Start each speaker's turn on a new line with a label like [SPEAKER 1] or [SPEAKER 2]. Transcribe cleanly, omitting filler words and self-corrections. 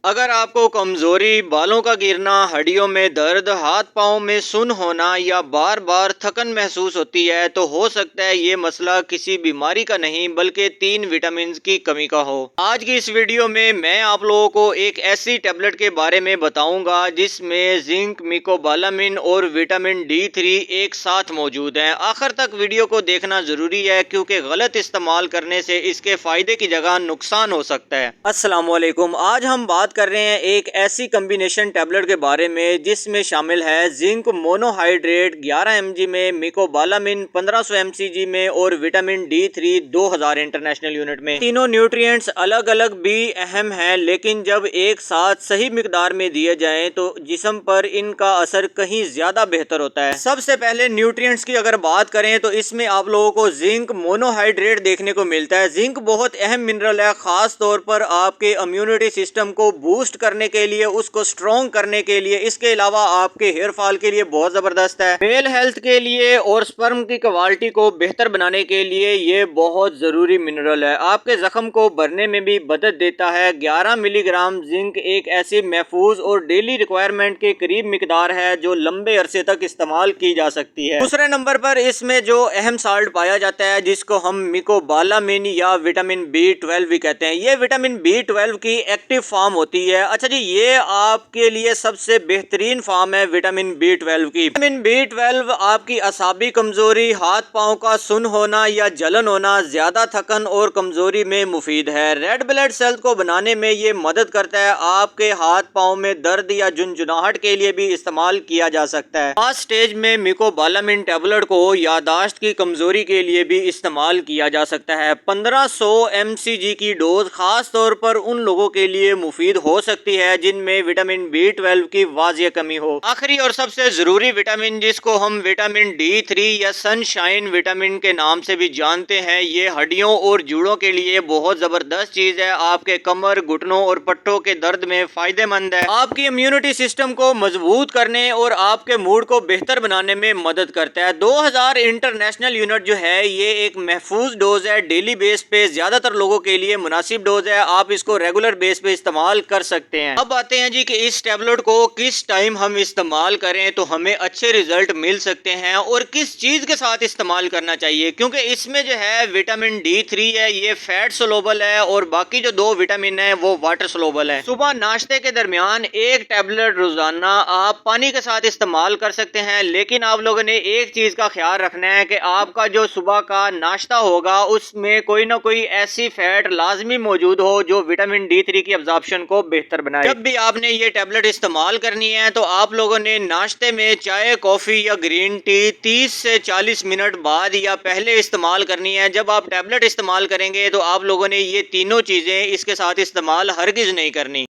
[SPEAKER 1] اگر آپ کو کمزوری، بالوں کا گرنا، ہڈیوں میں درد، ہاتھ پاؤں میں سن ہونا یا بار بار تھکن محسوس ہوتی ہے تو ہو سکتا ہے یہ مسئلہ کسی بیماری کا نہیں بلکہ 3 وٹامنز کی کمی کا ہو۔ آج کی اس ویڈیو میں آپ لوگوں کو ایک ایسی ٹیبلٹ کے بارے میں بتاؤں گا جس میں زنک، میکوبالامین اور وٹامن D3 ایک ساتھ موجود ہیں۔ آخر تک ویڈیو کو دیکھنا ضروری ہے کیونکہ غلط استعمال کرنے سے اس کے فائدے کی جگہ نقصان ہو سکتا ہے۔ السلام علیکم، آج ہم بات کر رہے ہیں ایک ایسی کمبینیشن ٹیبلٹ کے بارے میں جس میں شامل ہے زنک مونوہائیڈریٹ 11 mg میں، میکوبالامین 1500 mcg میں اور وٹامن D3 2000 انٹرنیشنل یونٹ میں۔ تینوں نیوٹرینٹس الگ الگ بھی اہم ہیں لیکن جب ایک ساتھ صحیح مقدار میں دیے جائیں تو جسم پر ان کا اثر کہیں زیادہ بہتر ہوتا ہے۔ سب سے پہلے نیوٹرینٹس کی اگر بات کریں تو اس میں آپ لوگوں کو زنک مونوہائیڈریٹ دیکھنے کو ملتا ہے۔ زنک بہت اہم منرل ہے، خاص طور پر آپ کے امیونٹی سسٹم کو بوسٹ کرنے کے لیے، اس کو سٹرونگ کرنے کے لیے۔ اس کے علاوہ آپ کے ہیئر فال کے لیے بہت زبردست ہے۔ میل ہیلتھ کے لیے اور سپرم کی کوالٹی کو بہتر بنانے کے لیے یہ بہت ضروری منرل ہے۔ آپ کے زخم کو بھرنے میں بھی مدد دیتا ہے۔ 11 ملی گرام زنک ایک ایسی محفوظ اور ڈیلی ریکوائرمنٹ کے قریب مقدار ہے جو لمبے عرصے تک استعمال کی جا سکتی ہے۔ دوسرے نمبر پر اس میں جو اہم سالٹ پایا جاتا ہے جس کو ہم میکوبالامین یا وٹامن B12 بھی کہتے ہیں، یہ وٹامن B12 کی ایکٹیو فارم ہوتی ہے۔ اچھا جی، یہ آپ کے لیے سب سے بہترین فارم ہے وٹامن B12 کی۔ وٹامن B12 آپ کی اعصابی کمزوری، ہاتھ پاؤں کا سن ہونا یا جلن ہونا، زیادہ تھکن اور کمزوری میں مفید ہے۔ ریڈ بلڈ سیل کو بنانے میں یہ مدد کرتا ہے۔ آپ کے ہاتھ پاؤں میں درد یا جنجناہٹ کے لیے بھی استعمال کیا جا سکتا ہے۔ لاسٹ سٹیج میں میکوبالامین ٹیبلٹ کو یادداشت کی کمزوری کے لیے بھی استعمال کیا جا سکتا ہے۔ 1500 mcg کی ڈوز خاص طور پر ان لوگوں کے لیے مفید ہو سکتی ہے جن میں وٹامن B12 کی واضح کمی ہو۔ آخری اور سب سے ضروری وٹامن جس کو ہم وٹامن D3 یا سن شائن وٹامن کے نام سے بھی جانتے ہیں، یہ ہڈیوں اور جوڑوں کے لیے بہت زبردست چیز ہے۔ آپ کے کمر، گھٹنوں اور پٹھوں کے درد میں فائدہ مند ہے۔ آپ کی امیونٹی سسٹم کو مضبوط کرنے اور آپ کے موڈ کو بہتر بنانے میں مدد کرتا ہے۔ 2000 انٹرنیشنل یونٹ جو ہے یہ ایک محفوظ ڈوز ہے، ڈیلی بیس پہ زیادہ تر لوگوں کے لیے مناسب ڈوز ہے۔ آپ اس کو ریگولر بیس پہ استعمال کر سکتے ہیں۔ اب آتے ہیں جی کہ اس ٹیبلٹ کو کس ٹائم ہم استعمال کریں تو ہمیں اچھے ریزلٹ مل سکتے ہیں اور کس چیز کے ساتھ استعمال کرنا چاہیے، کیونکہ اس میں جو ہے وٹامن D3 ہے یہ فیٹ سولوبل ہے اور باقی جو 2 وٹامن ہیں وہ واٹر سولوبل ہے۔ صبح ناشتے کے درمیان ایک ٹیبلٹ روزانہ آپ پانی کے ساتھ استعمال کر سکتے ہیں، لیکن آپ لوگوں نے ایک چیز کا خیال رکھنا ہے کہ آپ کا جو صبح کا ناشتہ ہوگا اس میں کوئی نہ کوئی ایسی فیٹ لازمی موجود ہو جو وٹامن D3 کی ابزارپشن کو بہتر بنائے۔ جب بھی آپ نے یہ ٹیبلٹ استعمال کرنی ہے تو آپ لوگوں نے ناشتے میں چائے، کافی یا گرین ٹی 30 سے 40 منٹ بعد یا پہلے استعمال کرنی ہے۔ جب آپ ٹیبلٹ استعمال کریں گے تو آپ لوگوں نے یہ تینوں چیزیں اس کے ساتھ استعمال ہرگز نہیں کرنی۔